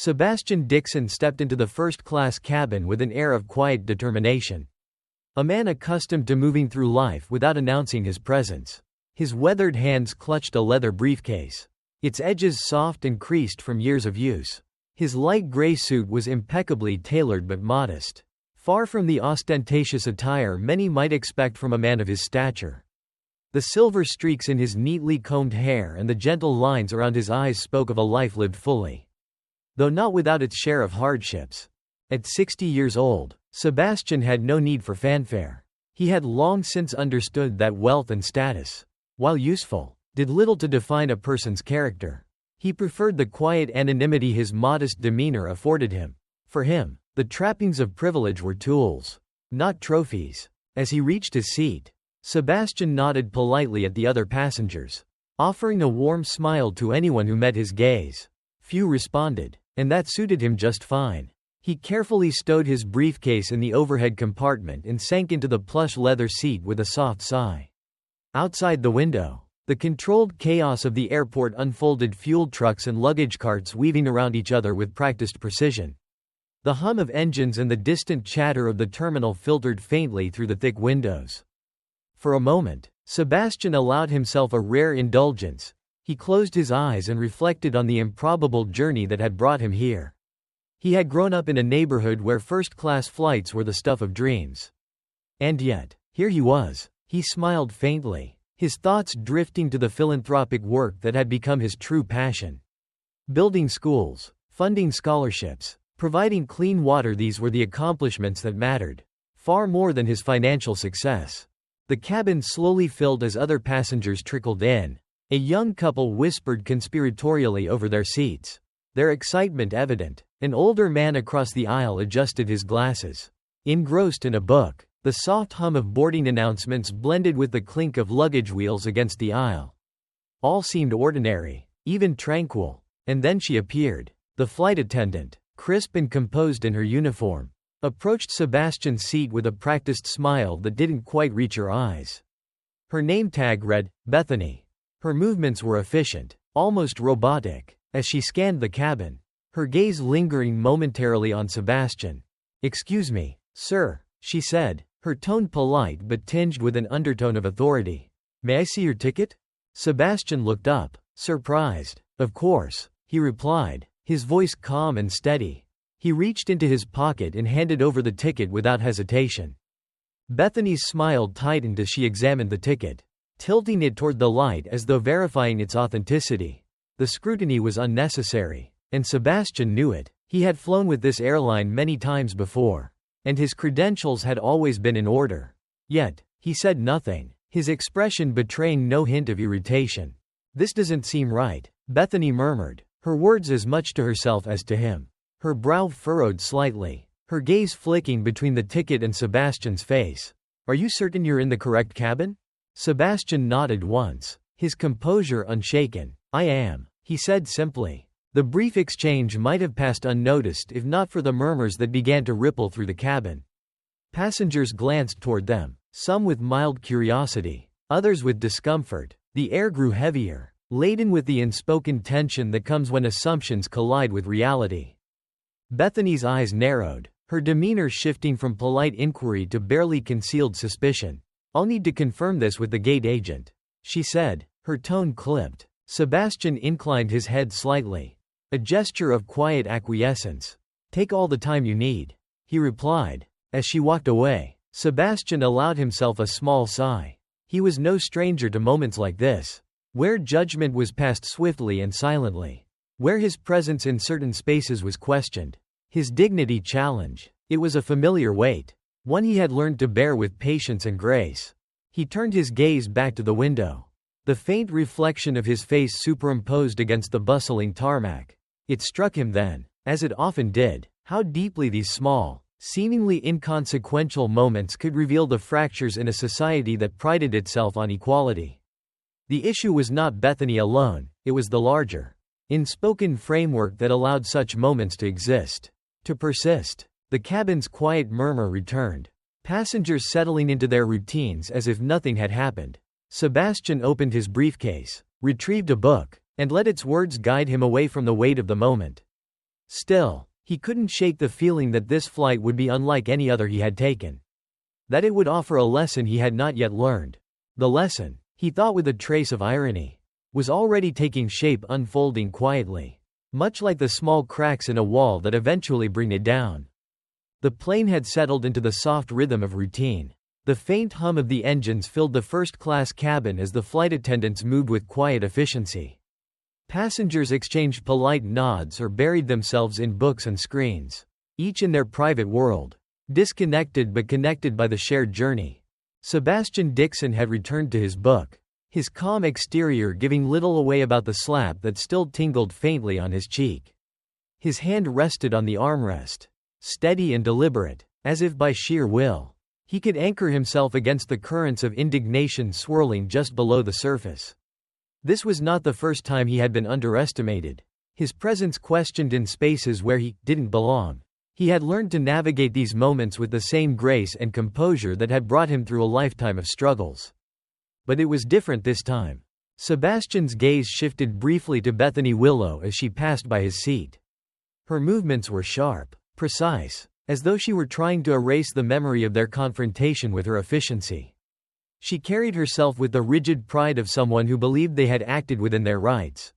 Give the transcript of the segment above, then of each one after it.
Sebastian Dixon stepped into the first-class cabin with an air of quiet determination. A man accustomed to moving through life without announcing his presence. His weathered hands clutched a leather briefcase, its edges soft and creased from years of use. His light gray suit was impeccably tailored but modest, far from the ostentatious attire many might expect from a man of his stature. The silver streaks in his neatly combed hair and the gentle lines around his eyes spoke of a life lived fully, though not without its share of hardships. At 60 years old, Sebastian had no need for fanfare. He had long since understood that wealth and status, while useful, did little to define a person's character. He preferred the quiet anonymity his modest demeanor afforded him. For him, the trappings of privilege were tools, not trophies. As he reached his seat, Sebastian nodded politely at the other passengers, offering a warm smile to anyone who met his gaze. Few responded, and that suited him just fine. He carefully stowed his briefcase in the overhead compartment and sank into the plush leather seat with a soft sigh. Outside the window, the controlled chaos of the airport unfolded, fuel trucks and luggage carts weaving around each other with practiced precision. The hum of engines and the distant chatter of the terminal filtered faintly through the thick windows. For a moment, Sebastian allowed himself a rare indulgence. He closed his eyes and reflected on the improbable journey that had brought him here. He had grown up in a neighborhood where first-class flights were the stuff of dreams. And yet, here he was. He smiled faintly, his thoughts drifting to the philanthropic work that had become his true passion. Building schools, funding scholarships, providing clean water, these were the accomplishments that mattered, far more than his financial success. The cabin slowly filled as other passengers trickled in. A young couple whispered conspiratorially over their seats, their excitement evident. An older man across the aisle adjusted his glasses, engrossed in a book. The soft hum of boarding announcements blended with the clink of luggage wheels against the aisle. All seemed ordinary, even tranquil. And then she appeared. The flight attendant, crisp and composed in her uniform, approached Sebastian's seat with a practiced smile that didn't quite reach her eyes. Her name tag read, Bethany. Her movements were efficient, almost robotic, as she scanned the cabin, her gaze lingering momentarily on Sebastian. "Excuse me, sir," she said, her tone polite but tinged with an undertone of authority. "May I see your ticket?" Sebastian looked up, surprised. "Of course," he replied, his voice calm and steady. He reached into his pocket and handed over the ticket without hesitation. Bethany's smile tightened as she examined the ticket, tilting it toward the light as though verifying its authenticity. The scrutiny was unnecessary, and Sebastian knew it. He had flown with this airline many times before, and his credentials had always been in order. Yet, he said nothing, his expression betraying no hint of irritation. "This doesn't seem right," Bethany murmured, her words as much to herself as to him. Her brow furrowed slightly, her gaze flicking between the ticket and Sebastian's face. "Are you certain you're in the correct cabin?" Sebastian nodded once, his composure unshaken. "I am," he said simply. The brief exchange might have passed unnoticed if not for the murmurs that began to ripple through the cabin. Passengers glanced toward them, some with mild curiosity, others with discomfort. The air grew heavier, laden with the unspoken tension that comes when assumptions collide with reality. Bethany's eyes narrowed, her demeanor shifting from polite inquiry to barely concealed suspicion. "I'll need to confirm this with the gate agent," she said, her tone clipped. Sebastian inclined his head slightly, a gesture of quiet acquiescence. "Take all the time you need," he replied. As she walked away, Sebastian allowed himself a small sigh. He was no stranger to moments like this, where judgment was passed swiftly and silently, where his presence in certain spaces was questioned, his dignity challenged. It was a familiar weight, one he had learned to bear with patience and grace. He turned his gaze back to the window, the faint reflection of his face superimposed against the bustling tarmac. It struck him then, as it often did, how deeply these small, seemingly inconsequential moments could reveal the fractures in a society that prided itself on equality. The issue was not Bethany alone, it was the larger, unspoken framework that allowed such moments to exist, to persist. The cabin's quiet murmur returned, passengers settling into their routines as if nothing had happened. Sebastian opened his briefcase, retrieved a book, and let its words guide him away from the weight of the moment. Still, he couldn't shake the feeling that this flight would be unlike any other he had taken. That it would offer a lesson he had not yet learned. The lesson, he thought with a trace of irony, was already taking shape, unfolding quietly, much like the small cracks in a wall that eventually bring it down. The plane had settled into the soft rhythm of routine. The faint hum of the engines filled the first-class cabin as the flight attendants moved with quiet efficiency. Passengers exchanged polite nods or buried themselves in books and screens, each in their private world, disconnected but connected by the shared journey. Sebastian Dixon had returned to his book, his calm exterior giving little away about the slap that still tingled faintly on his cheek. His hand rested on the armrest, steady and deliberate, as if by sheer will. He could anchor himself against the currents of indignation swirling just below the surface. This was not the first time he had been underestimated, his presence questioned in spaces where he didn't belong. He had learned to navigate these moments with the same grace and composure that had brought him through a lifetime of struggles. But it was different this time. Sebastian's gaze shifted briefly to Bethany Willow as she passed by his seat. Her movements were sharp, precise, as though she were trying to erase the memory of their confrontation with her efficiency. She carried herself with the rigid pride of someone who believed they had acted within their rights.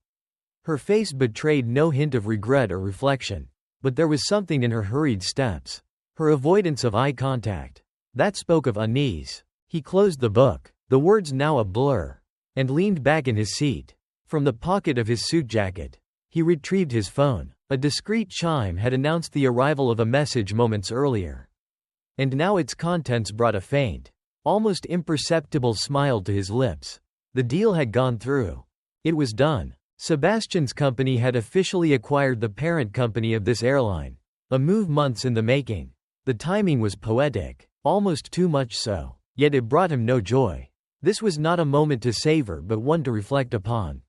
Her face betrayed no hint of regret or reflection. But there was something in her hurried steps, her avoidance of eye contact, that spoke of unease. He closed the book, the words now a blur, and leaned back in his seat. From the pocket of his suit jacket, he retrieved his phone. A discreet chime had announced the arrival of a message moments earlier. And now its contents brought a faint, almost imperceptible smile to his lips. The deal had gone through. It was done. Sebastian's company had officially acquired the parent company of this airline, a move months in the making. The timing was poetic, almost too much so, yet it brought him no joy. This was not a moment to savor but one to reflect upon.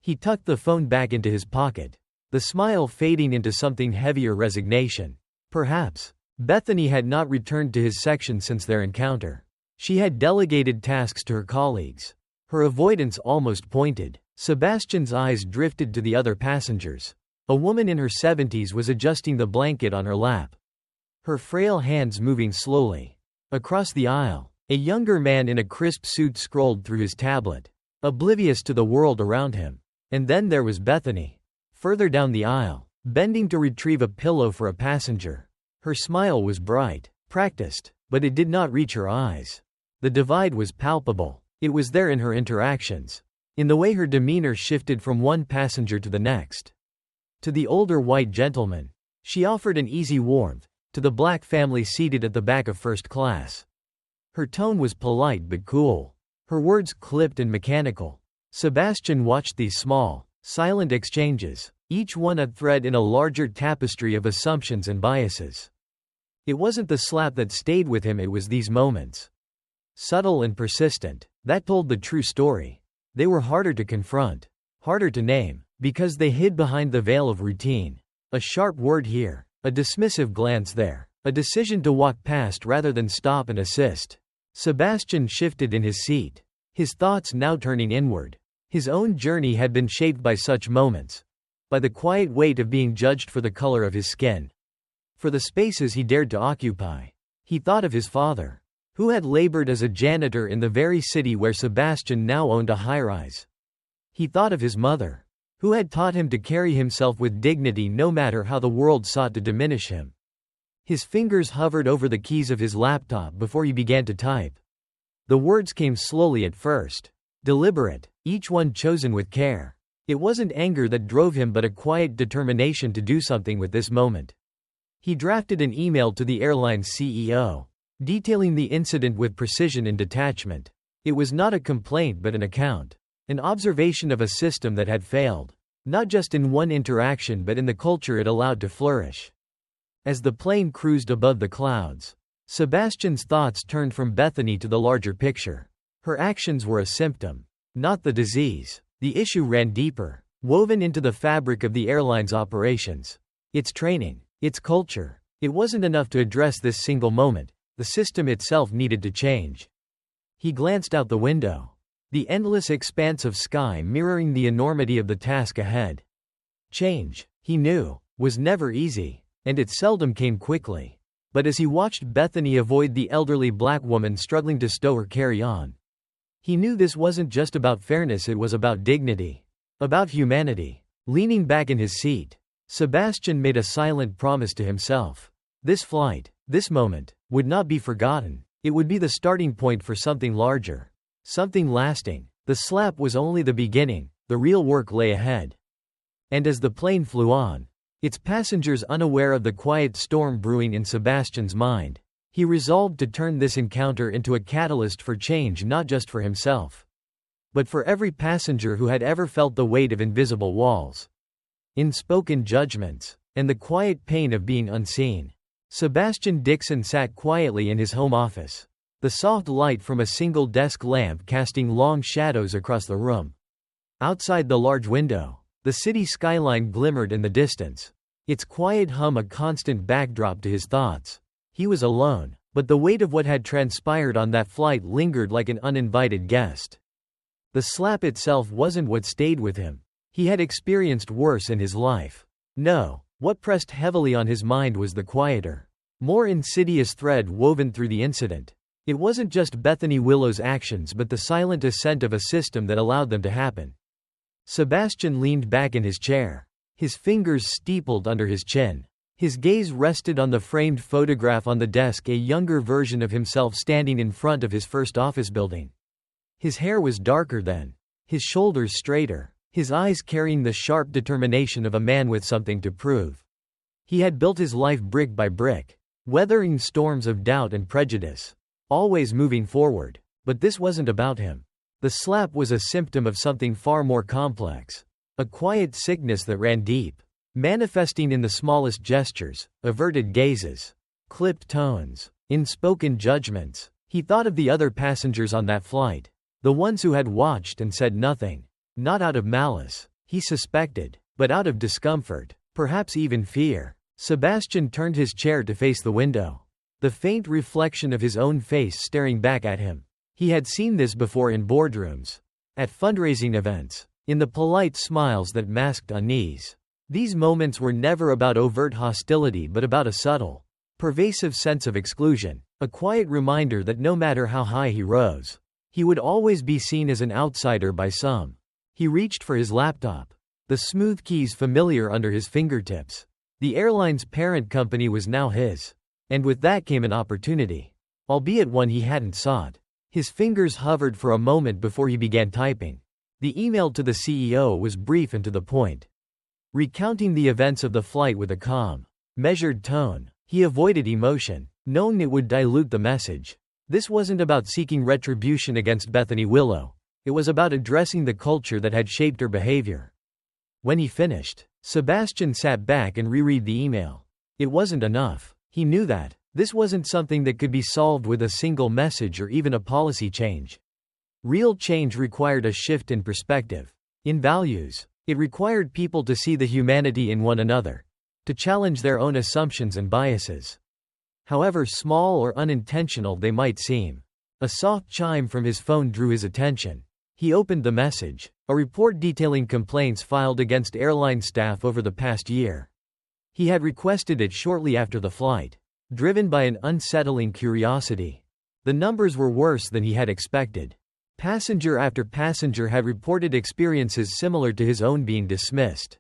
He tucked the phone back into his pocket, the smile fading into something heavier: resignation. Perhaps. Bethany had not returned to his section since their encounter. She had delegated tasks to her colleagues. Her avoidance almost pointed. Sebastian's eyes drifted to the other passengers. A woman in her 70s was adjusting the blanket on her lap, her frail hands moving slowly. Across the aisle, a younger man in a crisp suit scrolled through his tablet, oblivious to the world around him. And then there was Bethany, further down the aisle, bending to retrieve a pillow for a passenger. Her smile was bright, practiced, but it did not reach her eyes. The divide was palpable. It was there in her interactions, in the way her demeanor shifted from one passenger to the next. To the older white gentleman, she offered an easy warmth. To the black family seated at the back of first class, her tone was polite but cool, her words clipped and mechanical. Sebastian watched these small, silent exchanges, each one a thread in a larger tapestry of assumptions and biases. It wasn't the slap that stayed with him, it was these moments. Subtle and persistent, that told the true story. They were harder to confront, harder to name, because they hid behind the veil of routine. A sharp word here, a dismissive glance there, a decision to walk past rather than stop and assist. Sebastian shifted in his seat, his thoughts now turning inward. His own journey had been shaped by such moments, by the quiet weight of being judged for the color of his skin, for the spaces he dared to occupy. He thought of his father, who had labored as a janitor in the very city where Sebastian now owned a high-rise. He thought of his mother, who had taught him to carry himself with dignity no matter how the world sought to diminish him. His fingers hovered over the keys of his laptop before he began to type. The words came slowly at first, deliberate, each one chosen with care. It wasn't anger that drove him but a quiet determination to do something with this moment. He drafted an email to the airline's CEO, detailing the incident with precision and detachment. It was not a complaint but an account, an observation of a system that had failed, not just in one interaction but in the culture it allowed to flourish. As the plane cruised above the clouds, Sebastian's thoughts turned from Bethany to the larger picture. Her actions were a symptom, not the disease. The issue ran deeper, woven into the fabric of the airline's operations. Its training, its culture. It wasn't enough to address this single moment. The system itself needed to change. He glanced out the window, the endless expanse of sky mirroring the enormity of the task ahead. Change, he knew, was never easy, and it seldom came quickly. But as he watched Bethany avoid the elderly black woman struggling to stow her carry-on, he knew this wasn't just about fairness, it was about dignity. About humanity. Leaning back in his seat, Sebastian made a silent promise to himself. This flight, this moment, would not be forgotten. It would be the starting point for something larger. Something lasting. The slap was only the beginning, the real work lay ahead. And as the plane flew on, its passengers unaware of the quiet storm brewing in Sebastian's mind, he resolved to turn this encounter into a catalyst for change, not just for himself, but for every passenger who had ever felt the weight of invisible walls, unspoken judgments, and the quiet pain of being unseen. Sebastian Dixon sat quietly in his home office, the soft light from a single desk lamp casting long shadows across the room. Outside the large window, the city skyline glimmered in the distance, its quiet hum a constant backdrop to his thoughts. He was alone, but the weight of what had transpired on that flight lingered like an uninvited guest. The slap itself wasn't what stayed with him. He had experienced worse in his life. No, what pressed heavily on his mind was the quieter, more insidious thread woven through the incident. It wasn't just Bethany Willow's actions but the silent ascent of a system that allowed them to happen. Sebastian leaned back in his chair, his fingers steepled under his chin. His gaze rested on the framed photograph on the desk, a younger version of himself standing in front of his first office building. His hair was darker then, his shoulders straighter, his eyes carrying the sharp determination of a man with something to prove. He had built his life brick by brick, weathering storms of doubt and prejudice, always moving forward. But this wasn't about him. The slap was a symptom of something far more complex, a quiet sickness that ran deep, manifesting in the smallest gestures, averted gazes, clipped tones, unspoken judgments. He thought of the other passengers on that flight, the ones who had watched and said nothing, not out of malice, he suspected, but out of discomfort, perhaps even fear. Sebastian turned his chair to face the window, the faint reflection of his own face staring back at him. He had seen this before in boardrooms, at fundraising events, in the polite smiles that masked unease. These moments were never about overt hostility but about a subtle, pervasive sense of exclusion, a quiet reminder that no matter how high he rose, he would always be seen as an outsider by some. He reached for his laptop, the smooth keys familiar under his fingertips. The airline's parent company was now his, and with that came an opportunity, albeit one he hadn't sought. His fingers hovered for a moment before he began typing. The email to the CEO was brief and to the point, recounting the events of the flight with a calm, measured tone. He avoided emotion, knowing it would dilute the message. This wasn't about seeking retribution against Bethany Willow. It was about addressing the culture that had shaped her behavior. When he finished, Sebastian sat back and reread the email. It wasn't enough. He knew that. This wasn't something that could be solved with a single message or even a policy change. Real change required a shift in perspective, in values. It required people to see the humanity in one another, to challenge their own assumptions and biases, however small or unintentional they might seem. A soft chime from his phone drew his attention. He opened the message, a report detailing complaints filed against airline staff over the past year. He had requested it shortly after the flight, driven by an unsettling curiosity. The numbers were worse than he had expected. Passenger after passenger had reported experiences similar to his own being dismissed,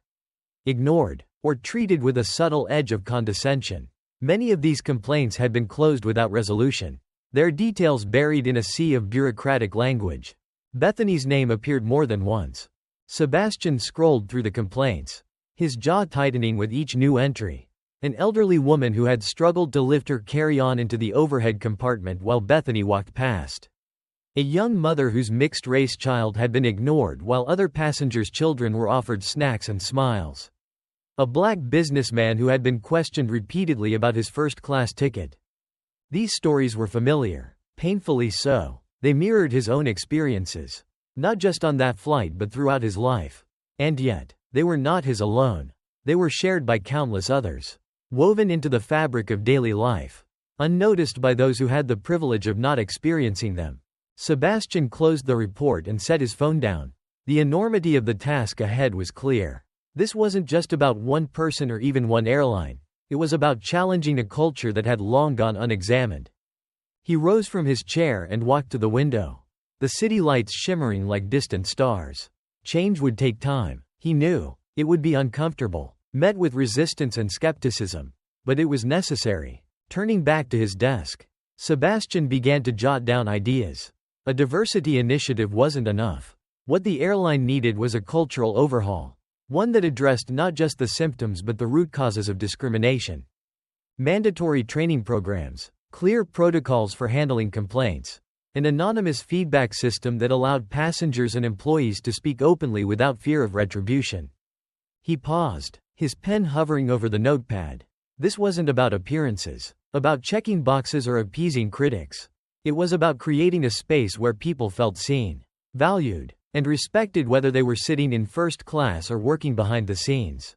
ignored, or treated with a subtle edge of condescension. Many of these complaints had been closed without resolution, their details buried in a sea of bureaucratic language. Bethany's name appeared more than once. Sebastian scrolled through the complaints, his jaw tightening with each new entry. An elderly woman who had struggled to lift her carry-on into the overhead compartment while Bethany walked past. A young mother whose mixed-race child had been ignored while other passengers' children were offered snacks and smiles. A black businessman who had been questioned repeatedly about his first-class ticket. These stories were familiar, painfully so. They mirrored his own experiences, not just on that flight but throughout his life. And yet, they were not his alone. They were shared by countless others, woven into the fabric of daily life, unnoticed by those who had the privilege of not experiencing them. Sebastian closed the report and set his phone down. The enormity of the task ahead was clear. This wasn't just about one person or even one airline. It was about challenging a culture that had long gone unexamined. He rose from his chair and walked to the window. The city lights shimmering like distant stars. Change would take time. He knew. It would be uncomfortable, met with resistance and skepticism. But it was necessary. Turning back to his desk, Sebastian began to jot down ideas. A diversity initiative wasn't enough. What the airline needed was a cultural overhaul. One that addressed not just the symptoms but the root causes of discrimination. Mandatory training programs, clear protocols for handling complaints, an anonymous feedback system that allowed passengers and employees to speak openly without fear of retribution. He paused, his pen hovering over the notepad. This wasn't about appearances, about checking boxes or appeasing critics. It was about creating a space where people felt seen, valued, and respected, whether they were sitting in first class or working behind the scenes.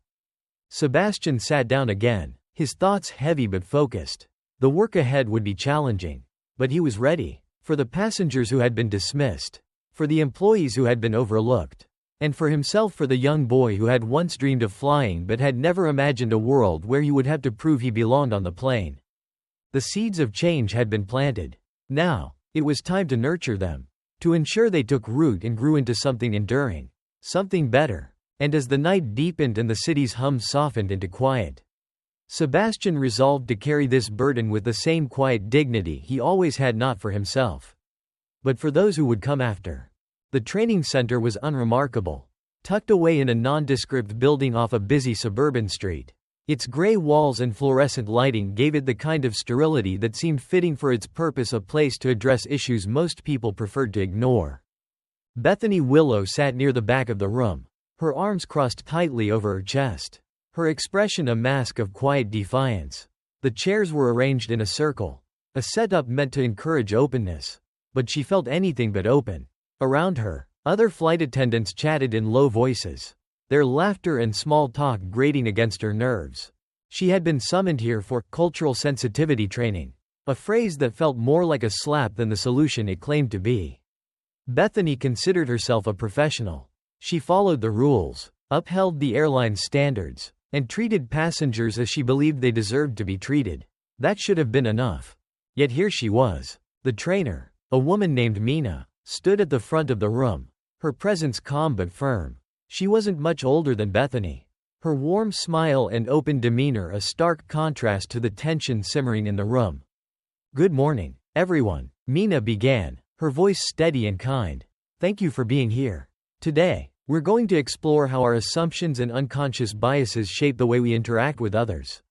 Sebastian sat down again, his thoughts heavy but focused. The work ahead would be challenging. But he was ready. For the passengers who had been dismissed. For the employees who had been overlooked. And for himself, for the young boy who had once dreamed of flying but had never imagined a world where he would have to prove he belonged on the plane. The seeds of change had been planted. Now, it was time to nurture them. To ensure they took root and grew into something enduring. Something better. And as the night deepened and the city's hum softened into quiet, Sebastian resolved to carry this burden with the same quiet dignity he always had, not for himself, but for those who would come after. The training center was unremarkable. Tucked away in a nondescript building off a busy suburban street. Its gray walls and fluorescent lighting gave it the kind of sterility that seemed fitting for its purpose, a place to address issues most people preferred to ignore. Bethany Willow sat near the back of the room, her arms crossed tightly over her chest, her expression a mask of quiet defiance. The chairs were arranged in a circle, a setup meant to encourage openness. But she felt anything but open. Around her, other flight attendants chatted in low voices, their laughter and small talk grating against her nerves. She had been summoned here for cultural sensitivity training, a phrase that felt more like a slap than the solution it claimed to be. Bethany considered herself a professional. She followed the rules, upheld the airline's standards, and treated passengers as she believed they deserved to be treated. That should have been enough. Yet here she was. The trainer, a woman named Mina, stood at the front of the room, her presence calm but firm. She wasn't much older than Bethany. Her warm smile and open demeanor a stark contrast to the tension simmering in the room. "Good morning, everyone," Mina began, her voice steady and kind. "Thank you for being here. Today, we're going to explore how our assumptions and unconscious biases shape the way we interact with others."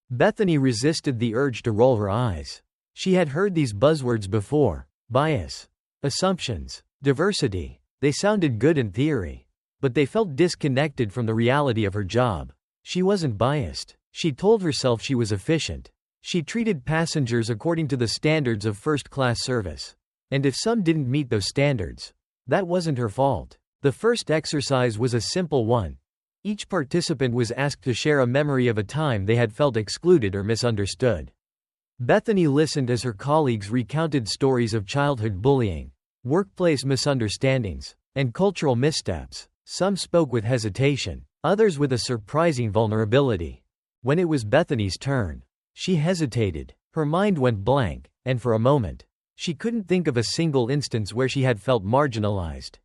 Bethany resisted the urge to roll her eyes. She had heard these buzzwords before: bias, assumptions, diversity. They sounded good in theory, but they felt disconnected from the reality of her job. She wasn't biased. She told herself she was efficient. She treated passengers according to the standards of first-class service. And if some didn't meet those standards, that wasn't her fault. The first exercise was a simple one. Each participant was asked to share a memory of a time they had felt excluded or misunderstood. Bethany listened as her colleagues recounted stories of childhood bullying, workplace misunderstandings, and cultural missteps. Some spoke with hesitation, others with a surprising vulnerability. When it was Bethany's turn, she hesitated, her mind went blank, and for a moment, she couldn't think of a single instance where she had felt marginalized.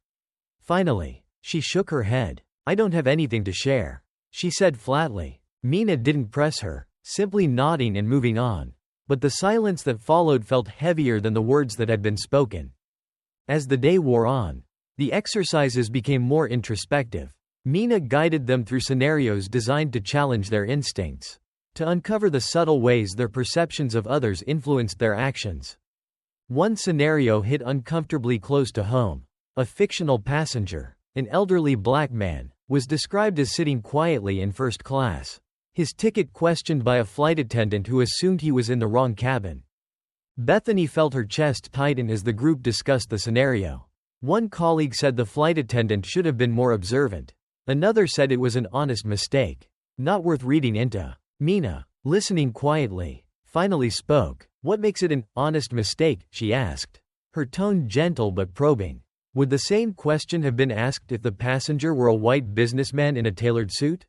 Finally, she shook her head. "I don't have anything to share," she said flatly. Mina didn't press her, simply nodding and moving on. But the silence that followed felt heavier than the words that had been spoken. As the day wore on, the exercises became more introspective. Mina guided them through scenarios designed to challenge their instincts, to uncover the subtle ways their perceptions of others influenced their actions. One scenario hit uncomfortably close to home. A fictional passenger, an elderly black man, was described as sitting quietly in first class, his ticket questioned by a flight attendant who assumed he was in the wrong cabin. Bethany felt her chest tighten as the group discussed the scenario. One colleague said the flight attendant should have been more observant. Another said it was an honest mistake, not worth reading into. Mina, listening quietly, finally spoke. "What makes it an honest mistake?" she asked, her tone gentle but probing. Would the same question have been asked if the passenger were a white businessman in a tailored suit?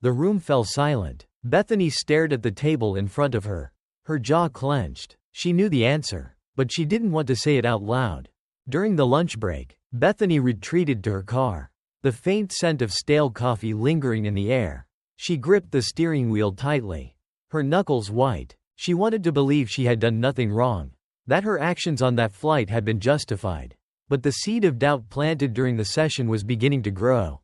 The room fell silent. Bethany stared at the table in front of her. Her jaw clenched. She knew the answer, but she didn't want to say it out loud. During the lunch break, Bethany retreated to her car, the faint scent of stale coffee lingering in the air. She gripped the steering wheel tightly, her knuckles white. She wanted to believe she had done nothing wrong, that her actions on that flight had been justified. But the seed of doubt planted during the session was beginning to grow,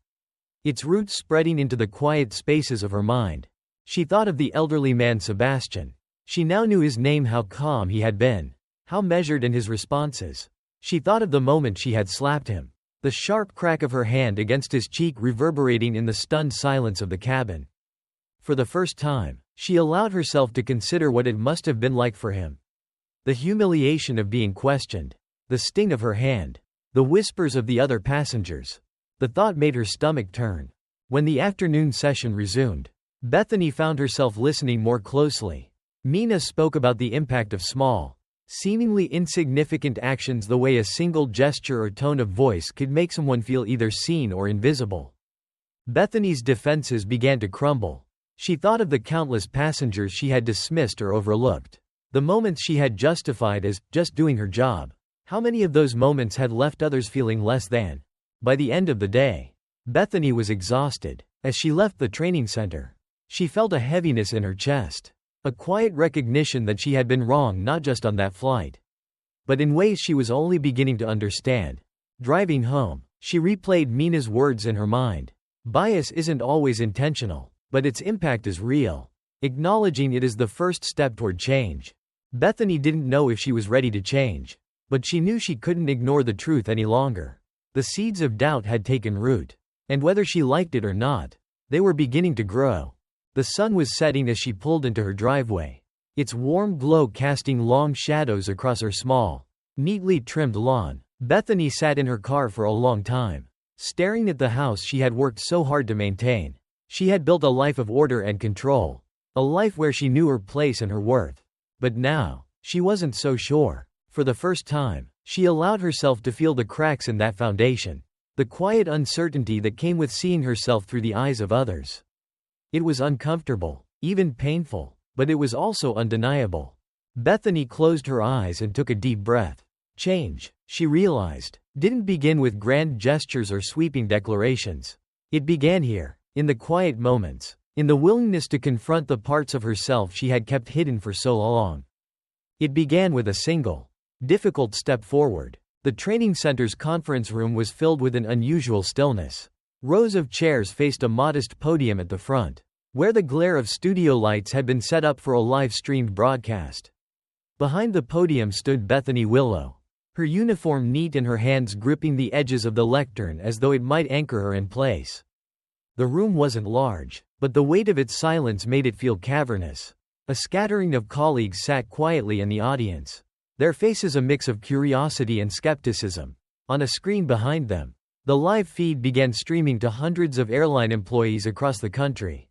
its roots spreading into the quiet spaces of her mind. She thought of the elderly man Sebastian. She now knew his name, how calm he had been, how measured in his responses. She thought of the moment she had slapped him, the sharp crack of her hand against his cheek reverberating in the stunned silence of the cabin. For the first time, she allowed herself to consider what it must have been like for him. The humiliation of being questioned, the sting of her hand, the whispers of the other passengers. The thought made her stomach turn. When the afternoon session resumed, Bethany found herself listening more closely. Mina spoke about the impact of small, seemingly insignificant actions, the way a single gesture or tone of voice could make someone feel either seen or invisible. Bethany's defenses began to crumble. She thought of the countless passengers she had dismissed or overlooked, the moments she had justified as just doing her job. How many of those moments had left others feeling less than? By the end of the day, Bethany was exhausted. As she left the training center, she felt a heaviness in her chest, a quiet recognition that she had been wrong not just on that flight, but in ways she was only beginning to understand. Driving home, she replayed Mina's words in her mind. Bias isn't always intentional, but its impact is real. Acknowledging it is the first step toward change. Bethany didn't know if she was ready to change, but she knew she couldn't ignore the truth any longer. The seeds of doubt had taken root, and whether she liked it or not, they were beginning to grow. The sun was setting as she pulled into her driveway, its warm glow casting long shadows across her small, neatly trimmed lawn. Bethany sat in her car for a long time, staring at the house she had worked so hard to maintain. She had built a life of order and control, a life where she knew her place and her worth. But now, she wasn't so sure. For the first time, she allowed herself to feel the cracks in that foundation, the quiet uncertainty that came with seeing herself through the eyes of others. It was uncomfortable, even painful, but it was also undeniable. Bethany closed her eyes and took a deep breath. Change, she realized, didn't begin with grand gestures or sweeping declarations. It began here, in the quiet moments, in the willingness to confront the parts of herself she had kept hidden for so long. It began with a single, difficult step forward. The training center's conference room was filled with an unusual stillness. Rows of chairs faced a modest podium at the front, where the glare of studio lights had been set up for a live-streamed broadcast. Behind the podium stood Bethany Willow, her uniform neat and her hands gripping the edges of the lectern as though it might anchor her in place. The room wasn't large, but the weight of its silence made it feel cavernous. A scattering of colleagues sat quietly in the audience, their faces a mix of curiosity and skepticism. On a screen behind them, the live feed began streaming to hundreds of airline employees across the country.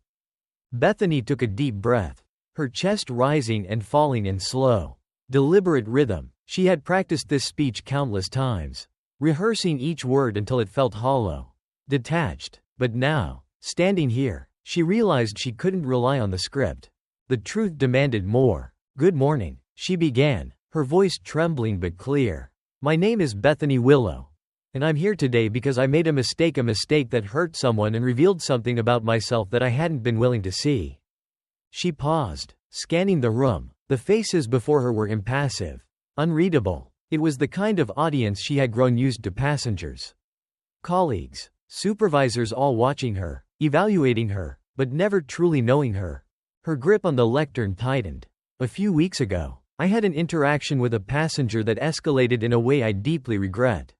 Bethany took a deep breath, her chest rising and falling in slow, deliberate rhythm. She had practiced this speech countless times, rehearsing each word until it felt hollow, detached. But now, standing here, she realized she couldn't rely on the script. The truth demanded more. Good morning, she began, her voice trembling but clear. My name is Bethany Willow, and I'm here today because I made a mistake that hurt someone and revealed something about myself that I hadn't been willing to see. She paused, scanning the room. The faces before her were impassive, unreadable. It was the kind of audience she had grown used to: passengers, colleagues, supervisors, all watching her, evaluating her, but never truly knowing her. Her grip on the lectern tightened. A few weeks ago, I had an interaction with a passenger that escalated in a way I deeply regret.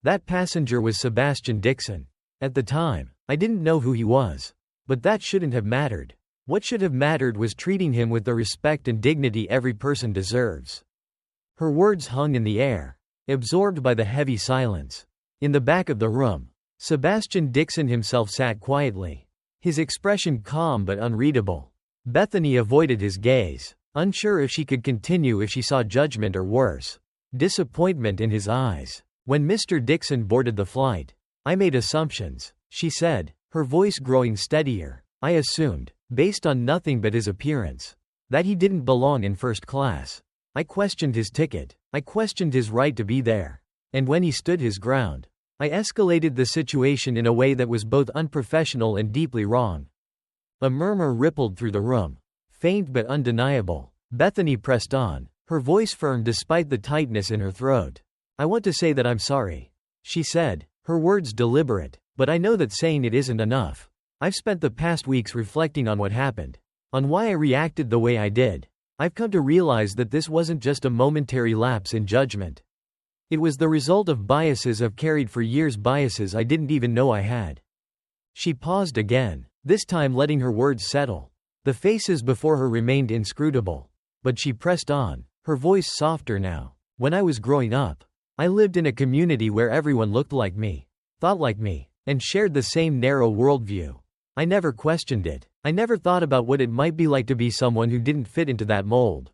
That passenger was Sebastian Dixon. At the time, I didn't know who he was. But that shouldn't have mattered. What should have mattered was treating him with the respect and dignity every person deserves. Her words hung in the air, absorbed by the heavy silence. In the back of the room, Sebastian Dixon himself sat quietly, his expression calm but unreadable. Bethany avoided his gaze, unsure if she could continue if she saw judgment or worse, disappointment in his eyes. When Mr. Dixon boarded the flight, I made assumptions, she said, her voice growing steadier. I assumed, based on nothing but his appearance, that he didn't belong in first class. I questioned his ticket. I questioned his right to be there. And when he stood his ground, I escalated the situation in a way that was both unprofessional and deeply wrong. A murmur rippled through the room, faint but undeniable. Bethany pressed on, her voice firm despite the tightness in her throat. I want to say that I'm sorry, she said, her words deliberate, but I know that saying it isn't enough. I've spent the past weeks reflecting on what happened, on why I reacted the way I did. I've come to realize that this wasn't just a momentary lapse in judgment. It was the result of biases I've carried for years, biases I didn't even know I had. She paused again, this time letting her words settle. The faces before her remained inscrutable. But she pressed on, her voice softer now. When I was growing up, I lived in a community where everyone looked like me, thought like me, and shared the same narrow worldview. I never questioned it. I never thought about what it might be like to be someone who didn't fit into that mold.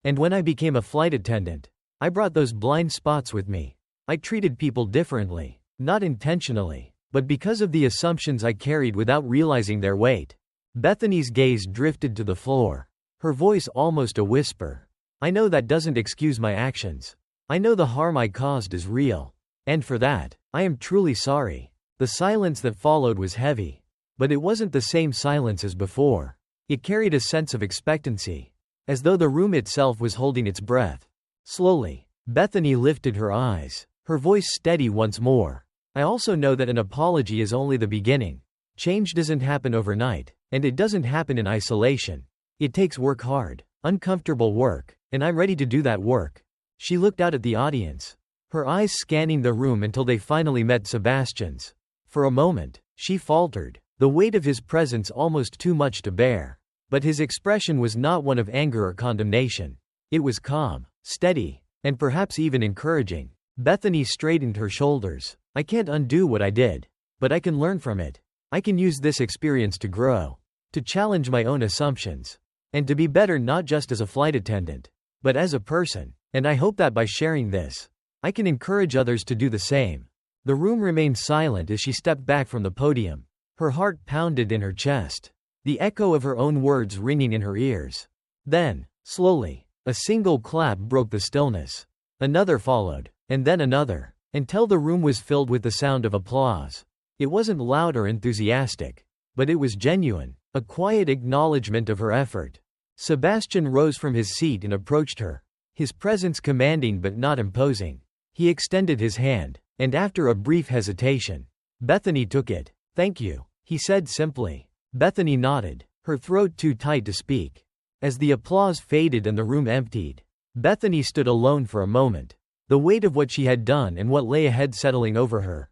And when I became a flight attendant, I brought those blind spots with me. I treated people differently, not intentionally, but because of the assumptions I carried without realizing their weight. Bethany's gaze drifted to the floor, her voice almost a whisper. I know that doesn't excuse my actions. I know the harm I caused is real. And for that, I am truly sorry. The silence that followed was heavy. But it wasn't the same silence as before. It carried a sense of expectancy, as though the room itself was holding its breath. Slowly, Bethany lifted her eyes, her voice steady once more. I also know that an apology is only the beginning. Change doesn't happen overnight, and it doesn't happen in isolation. It takes work, hard, uncomfortable work, and I'm ready to do that work. She looked out at the audience, her eyes scanning the room until they finally met Sebastian's. For a moment, she faltered, the weight of his presence almost too much to bear. But his expression was not one of anger or condemnation. It was calm, steady, and perhaps even encouraging. Bethany straightened her shoulders. I can't undo what I did, but I can learn from it. I can use this experience to grow, to challenge my own assumptions, and to be better not just as a flight attendant, but as a person. And I hope that by sharing this, I can encourage others to do the same. The room remained silent as she stepped back from the podium. Her heart pounded in her chest, the echo of her own words ringing in her ears. Then, slowly, a single clap broke the stillness. Another followed, and then another, until the room was filled with the sound of applause. It wasn't loud or enthusiastic, but it was genuine, a quiet acknowledgement of her effort. Sebastian rose from his seat and approached her, his presence commanding but not imposing. He extended his hand, and after a brief hesitation, Bethany took it. Thank you, he said simply. Bethany nodded, her throat too tight to speak. As the applause faded and the room emptied, Bethany stood alone for a moment, the weight of what she had done and what lay ahead settling over her.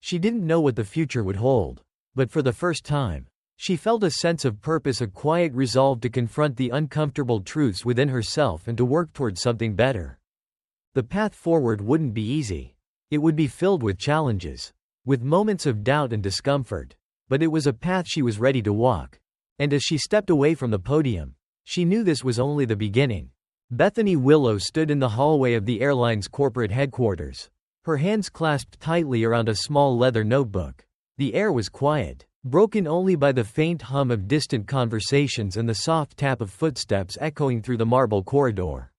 She didn't know what the future would hold, but for the first time, she felt a sense of purpose, a quiet resolve to confront the uncomfortable truths within herself and to work towards something better. The path forward wouldn't be easy. It would be filled with challenges, with moments of doubt and discomfort, but it was a path she was ready to walk. And as she stepped away from the podium, she knew this was only the beginning. Bethany Willow stood in the hallway of the airline's corporate headquarters, her hands clasped tightly around a small leather notebook. The air was quiet, broken only by the faint hum of distant conversations and the soft tap of footsteps echoing through the marble corridor.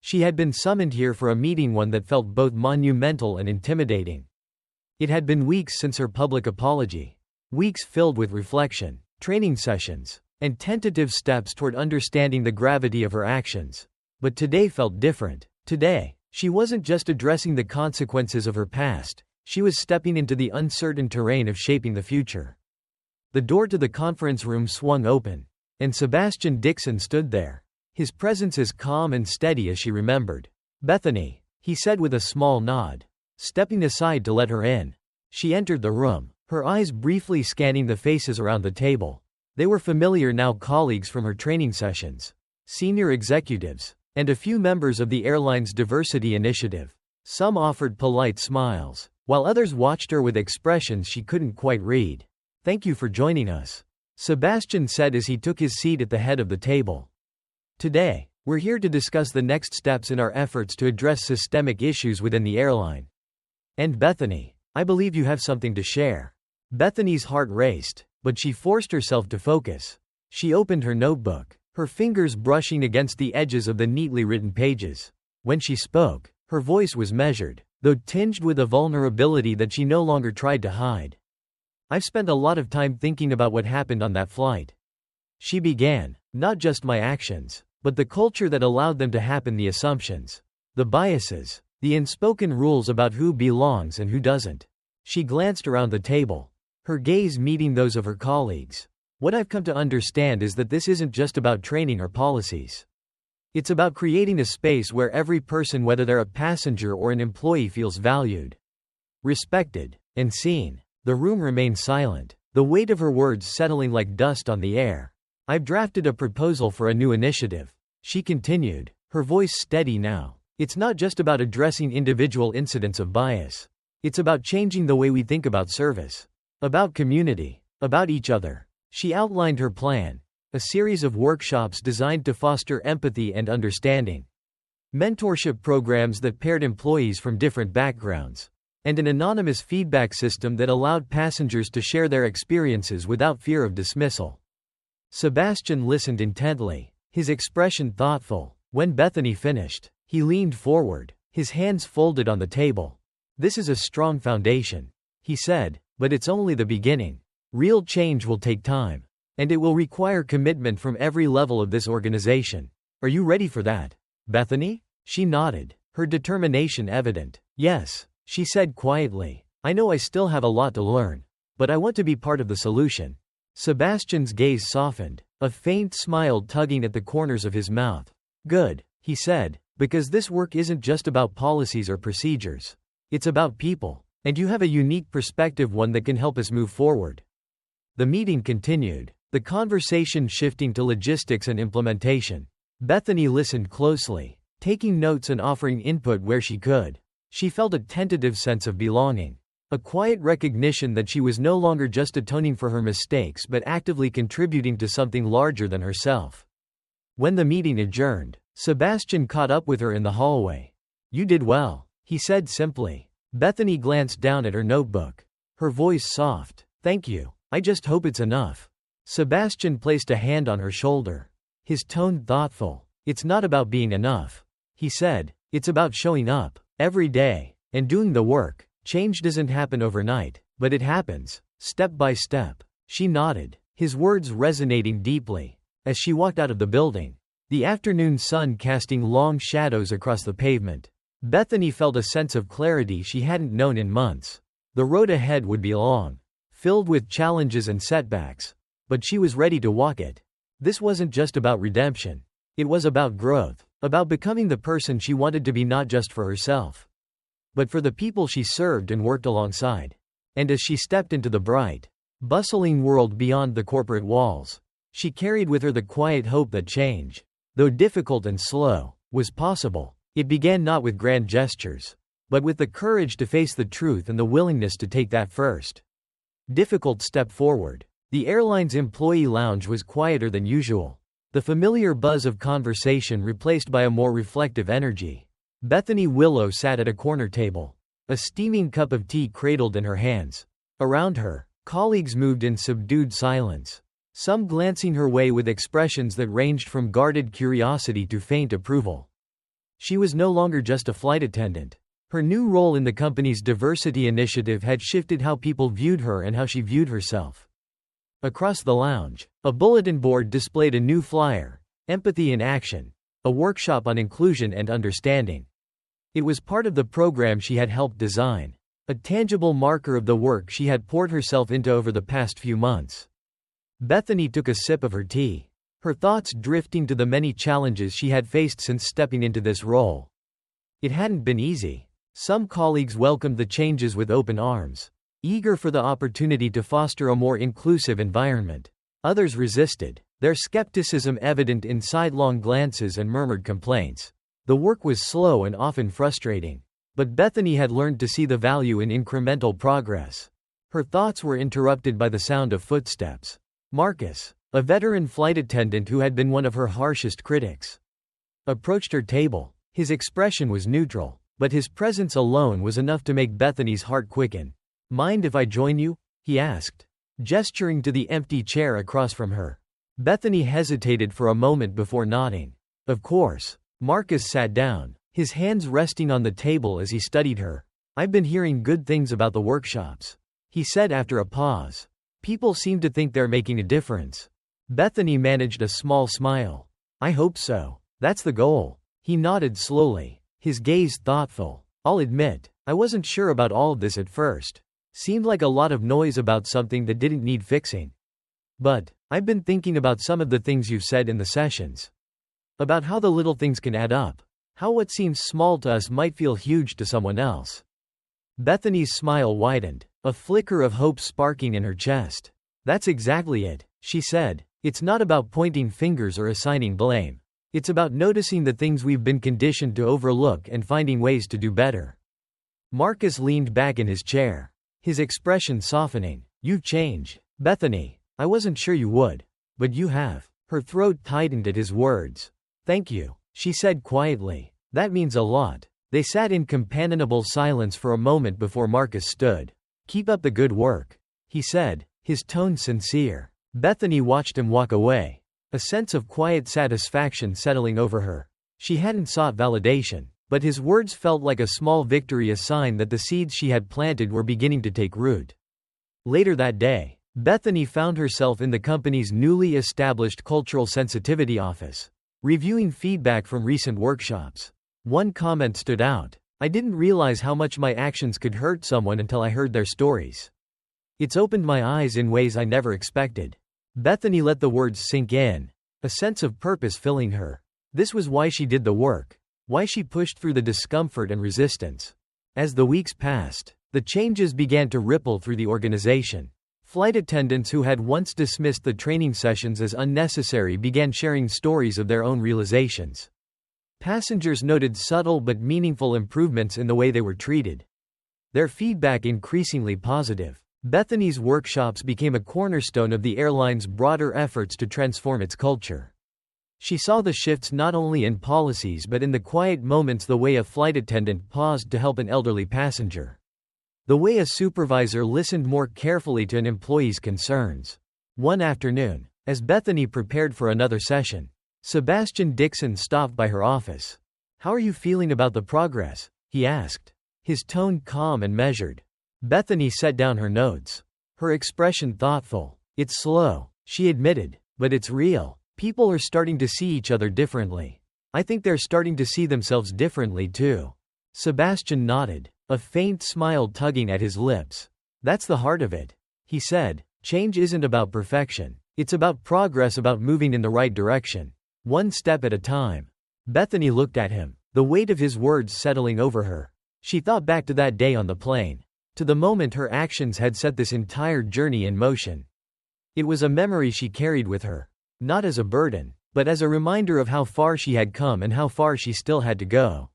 She had been summoned here for a meeting, one that felt both monumental and intimidating. It had been weeks since her public apology, weeks filled with reflection, training sessions, and tentative steps toward understanding the gravity of her actions. But today felt different. Today, she wasn't just addressing the consequences of her past, she was stepping into the uncertain terrain of shaping the future. The door to the conference room swung open, and Sebastian Dixon stood there, his presence as calm and steady as she remembered. "Bethany," he said with a small nod, stepping aside to let her in. She entered the room, her eyes briefly scanning the faces around the table. They were familiar now, colleagues from her training sessions, senior executives, and a few members of the airline's diversity initiative. Some offered polite smiles, while others watched her with expressions she couldn't quite read. "Thank you for joining us," Sebastian said as he took his seat at the head of the table. "Today, we're here to discuss the next steps in our efforts to address systemic issues within the airline. And Bethany, I believe you have something to share. Bethany's heart raced, but she forced herself to focus. She opened her notebook, her fingers brushing against the edges of the neatly written pages. When she spoke, her voice was measured, though tinged with a vulnerability that she no longer tried to hide. I've spent a lot of time thinking about what happened on that flight. She began, not just my actions, but the culture that allowed them to happen, the assumptions, the biases, the unspoken rules about who belongs and who doesn't. She glanced around the table, her gaze meeting those of her colleagues. What I've come to understand is that this isn't just about training or policies. It's about creating a space where every person, whether they're a passenger or an employee, feels valued, respected, and seen. The room remained silent, the weight of her words settling like dust on the air. I've drafted a proposal for a new initiative, she continued, her voice steady now. It's not just about addressing individual incidents of bias. It's about changing the way we think about service, about community, about each other. She outlined her plan, a series of workshops designed to foster empathy and understanding, mentorship programs that paired employees from different backgrounds, and an anonymous feedback system that allowed passengers to share their experiences without fear of dismissal. Sebastian listened intently, his expression thoughtful. When Bethany finished, he leaned forward, his hands folded on the table. This is a strong foundation, he said, but it's only the beginning. Real change will take time, and it will require commitment from every level of this organization. Are you ready for that, Bethany? She nodded, her determination evident. Yes, she said quietly. I know I still have a lot to learn, but I want to be part of the solution. Sebastian's gaze softened, a faint smile tugging at the corners of his mouth. Good, he said, because this work isn't just about policies or procedures. It's about people, and you have a unique perspective, one that can help us move forward. The meeting continued, the conversation shifting to logistics and implementation. Bethany listened closely, taking notes and offering input where she could. She felt a tentative sense of belonging, a quiet recognition that she was no longer just atoning for her mistakes but actively contributing to something larger than herself. When the meeting adjourned, Sebastian caught up with her in the hallway. You did well, he said simply. Bethany glanced down at her notebook, her voice soft. Thank you. I just hope it's enough. Sebastian placed a hand on her shoulder, his tone thoughtful. It's not about being enough, he said. It's about showing up, every day, and doing the work. Change doesn't happen overnight, but it happens, step by step. She nodded, his words resonating deeply. As she walked out of the building, the afternoon sun casting long shadows across the pavement, Bethany felt a sense of clarity she hadn't known in months. The road ahead would be long, filled with challenges and setbacks, but she was ready to walk it. This wasn't just about redemption. It was about growth, about becoming the person she wanted to be, not just for herself, but for the people she served and worked alongside. And as she stepped into the bright, bustling world beyond the corporate walls, she carried with her the quiet hope that change, though difficult and slow, was possible. It began not with grand gestures, but with the courage to face the truth and the willingness to take that first difficult step forward. The airline's employee lounge was quieter than usual, the familiar buzz of conversation replaced by a more reflective energy. Bethany Willow sat at a corner table, a steaming cup of tea cradled in her hands. Around her, colleagues moved in subdued silence, some glancing her way with expressions that ranged from guarded curiosity to faint approval. She was no longer just a flight attendant. Her new role in the company's diversity initiative had shifted how people viewed her and how she viewed herself. Across the lounge, a bulletin board displayed a new flyer, Empathy in Action, a workshop on inclusion and understanding. It was part of the program she had helped design, a tangible marker of the work she had poured herself into over the past few months. Bethany took a sip of her tea, her thoughts drifting to the many challenges she had faced since stepping into this role. It hadn't been easy. Some colleagues welcomed the changes with open arms, eager for the opportunity to foster a more inclusive environment. Others resisted, their skepticism evident in sidelong glances and murmured complaints. The work was slow and often frustrating, but Bethany had learned to see the value in incremental progress. Her thoughts were interrupted by the sound of footsteps. Marcus, a veteran flight attendant who had been one of her harshest critics, approached her table. His expression was neutral, But his presence alone was enough to make Bethany's heart quicken. "Mind if I join you?" he asked, gesturing to the empty chair across from her. Bethany hesitated for a moment before nodding. "Of course." Marcus sat down, his hands resting on the table as he studied her. "I've been hearing good things about the workshops," he said after a pause. "People seem to think they're making a difference." Bethany managed a small smile. "I hope so. That's the goal." He nodded slowly, his gaze thoughtful. "I'll admit, I wasn't sure about all of this at first. Seemed like a lot of noise about something that didn't need fixing. But I've been thinking about some of the things you've said in the sessions. About how the little things can add up. How what seems small to us might feel huge to someone else." Bethany's smile widened, a flicker of hope sparking in her chest. "That's exactly it," she said. "It's not about pointing fingers or assigning blame. It's about noticing the things we've been conditioned to overlook and finding ways to do better." Marcus leaned back in his chair, his expression softening. "You've changed, Bethany. I wasn't sure you would. But you have." Her throat tightened at his words. "Thank you," she said quietly. "That means a lot." They sat in companionable silence for a moment before Marcus stood. "Keep up the good work," he said, his tone sincere. Bethany watched him walk away, a sense of quiet satisfaction settling over her. She hadn't sought validation, but his words felt like a small victory, a sign that the seeds she had planted were beginning to take root. Later that day, Bethany found herself in the company's newly established cultural sensitivity office, reviewing feedback from recent workshops. One comment stood out. "I didn't realize how much my actions could hurt someone until I heard their stories. It's opened my eyes in ways I never expected." Bethany let the words sink in, a sense of purpose filling her. This was why she did the work, why she pushed through the discomfort and resistance. As the weeks passed, the changes began to ripple through the organization. Flight attendants who had once dismissed the training sessions as unnecessary began sharing stories of their own realizations. Passengers noted subtle but meaningful improvements in the way they were treated, their feedback increasingly positive. Bethany's workshops became a cornerstone of the airline's broader efforts to transform its culture. She saw the shifts not only in policies but in the quiet moments, the way a flight attendant paused to help an elderly passenger, the way a supervisor listened more carefully to an employee's concerns. One afternoon, as Bethany prepared for another session, Sebastian Dixon stopped by her office. "How are you feeling about the progress?" he asked, his tone calm and measured. Bethany set down her notes, her expression thoughtful. "It's slow," she admitted, "but it's real. People are starting to see each other differently. I think they're starting to see themselves differently too." Sebastian nodded, a faint smile tugging at his lips. "That's the heart of it," he said. "Change isn't about perfection. It's about progress, about moving in the right direction, one step at a time." Bethany looked at him, the weight of his words settling over her. She thought back to that day on the plane, to the moment her actions had set this entire journey in motion. It was a memory she carried with her, not as a burden, but as a reminder of how far she had come and how far she still had to go.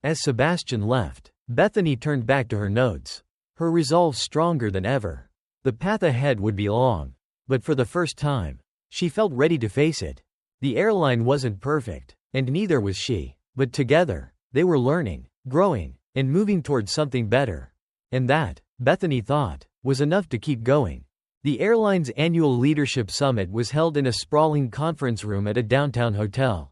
As Sebastian left, Bethany turned back to her notes, her resolve stronger than ever. The path ahead would be long, but for the first time, she felt ready to face it. The airline wasn't perfect, and neither was she, but together, they were learning, growing, and moving towards something better. And that, Bethany thought, was enough to keep going. The airline's annual leadership summit was held in a sprawling conference room at a downtown hotel.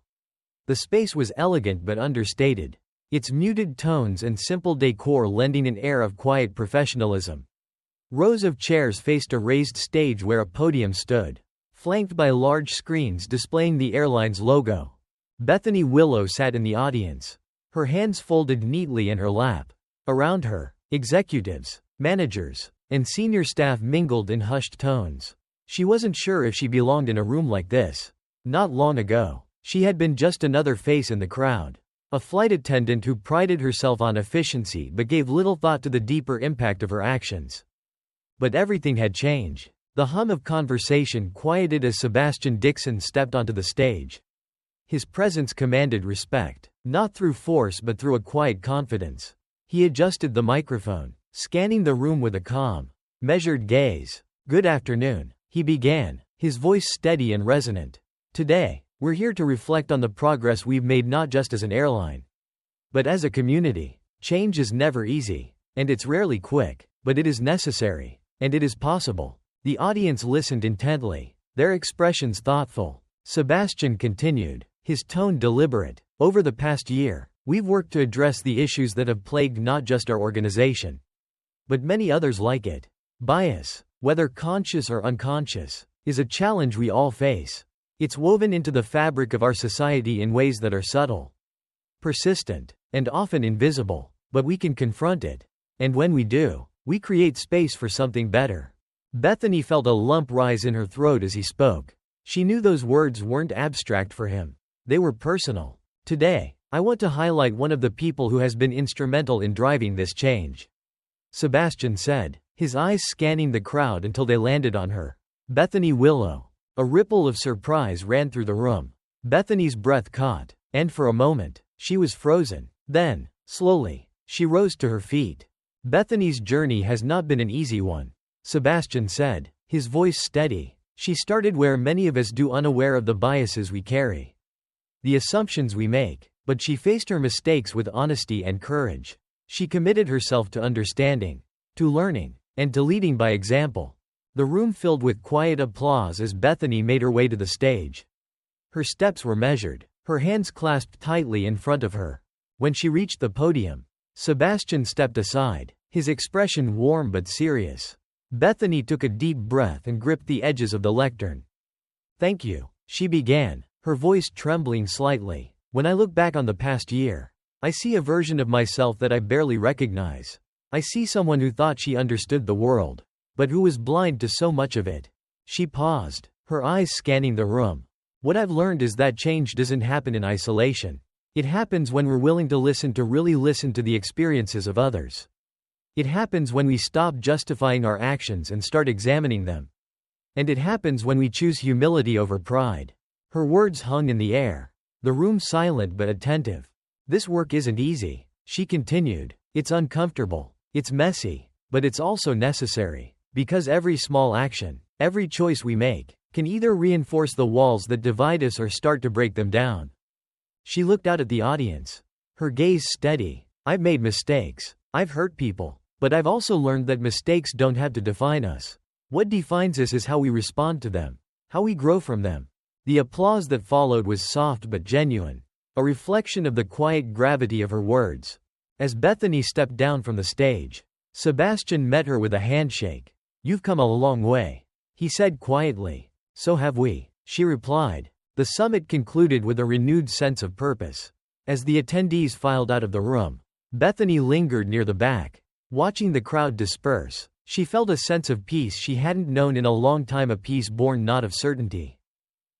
The space was elegant but understated, its muted tones and simple decor lending an air of quiet professionalism. Rows of chairs faced a raised stage where a podium stood, flanked by large screens displaying the airline's logo. Bethany Willow sat in the audience, her hands folded neatly in her lap. Around her, executives, managers, and senior staff mingled in hushed tones. She wasn't sure if she belonged in a room like this. Not long ago, she had been just another face in the crowd, a flight attendant who prided herself on efficiency but gave little thought to the deeper impact of her actions. But everything had changed. The hum of conversation quieted as Sebastian Dixon stepped onto the stage. His presence commanded respect, not through force but through a quiet confidence. He adjusted the microphone, scanning the room with a calm, measured gaze. "Good afternoon," he began, his voice steady and resonant. "Today, we're here to reflect on the progress we've made not just as an airline, But as a community, change is never easy, and it's rarely quick, but it is necessary, and it is possible. The audience listened intently, their expressions thoughtful. Sebastian continued, his tone deliberate. Over the past year, we've worked to address the issues that have plagued not just our organization, but many others like it. Bias, whether conscious or unconscious, is a challenge we all face. It's woven into the fabric of our society in ways that are subtle, persistent, and often invisible, but we can confront it. And when we do, we create space for something better. Bethany felt a lump rise in her throat as he spoke. She knew those words weren't abstract for him. They were personal. Today, I want to highlight one of the people who has been instrumental in driving this change, Sebastian said, his eyes scanning the crowd until they landed on her. Bethany Willow. A ripple of surprise ran through the room. Bethany's breath caught, and for a moment, she was frozen. Then, slowly, she rose to her feet. Bethany's journey has not been an easy one, Sebastian said, his voice steady. She started where many of us do, unaware of the biases we carry, the assumptions we make, but she faced her mistakes with honesty and courage. She committed herself to understanding, to learning, and to leading by example. The room filled with quiet applause as Bethany made her way to the stage. Her steps were measured, her hands clasped tightly in front of her. When she reached the podium, Sebastian stepped aside, his expression warm but serious. Bethany took a deep breath and gripped the edges of the lectern. "Thank you," she began, her voice trembling slightly. "When I look back on the past year, I see a version of myself that I barely recognize. I see someone who thought she understood the world, but who was blind to so much of it." She paused, her eyes scanning the room. "What I've learned is that change doesn't happen in isolation. It happens when we're willing to really listen to the experiences of others. It happens when we stop justifying our actions and start examining them. And it happens when we choose humility over pride." Her words hung in the air, the room silent but attentive. "This work isn't easy," she continued. "It's uncomfortable, it's messy, but it's also necessary, because every small action, every choice we make, can either reinforce the walls that divide us or start to break them down." She looked out at the audience, her gaze steady. "I've made mistakes, I've hurt people, but I've also learned that mistakes don't have to define us. What defines us is how we respond to them, how we grow from them." The applause that followed was soft but genuine, a reflection of the quiet gravity of her words. As Bethany stepped down from the stage, Sebastian met her with a handshake. "You've come a long way," he said quietly. "So have we," she replied. The summit concluded with a renewed sense of purpose. As the attendees filed out of the room, Bethany lingered near the back. Watching the crowd disperse, she felt a sense of peace she hadn't known in a long time, a peace born not of certainty,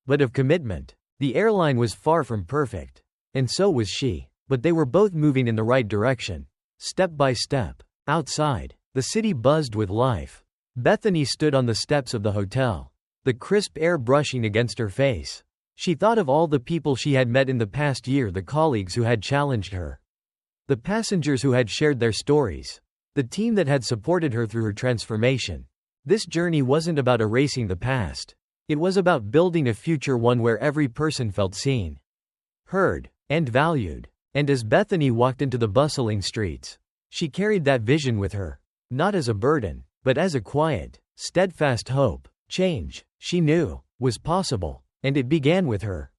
but of commitment. The airline was far from perfect, and so was she, but they were both moving in the right direction, step by step. Outside, the city buzzed with life. Bethany stood on the steps of the hotel, the crisp air brushing against her face. She thought of all the people she had met in the past year, the colleagues who had challenged her, the passengers who had shared their stories, the team that had supported her through her transformation. This journey wasn't about erasing the past. It was about building a future, one where every person felt seen, heard, and valued. And as Bethany walked into the bustling streets, she carried that vision with her, not as a burden, but as a quiet, steadfast hope. Change, she knew, was possible, and it began with her.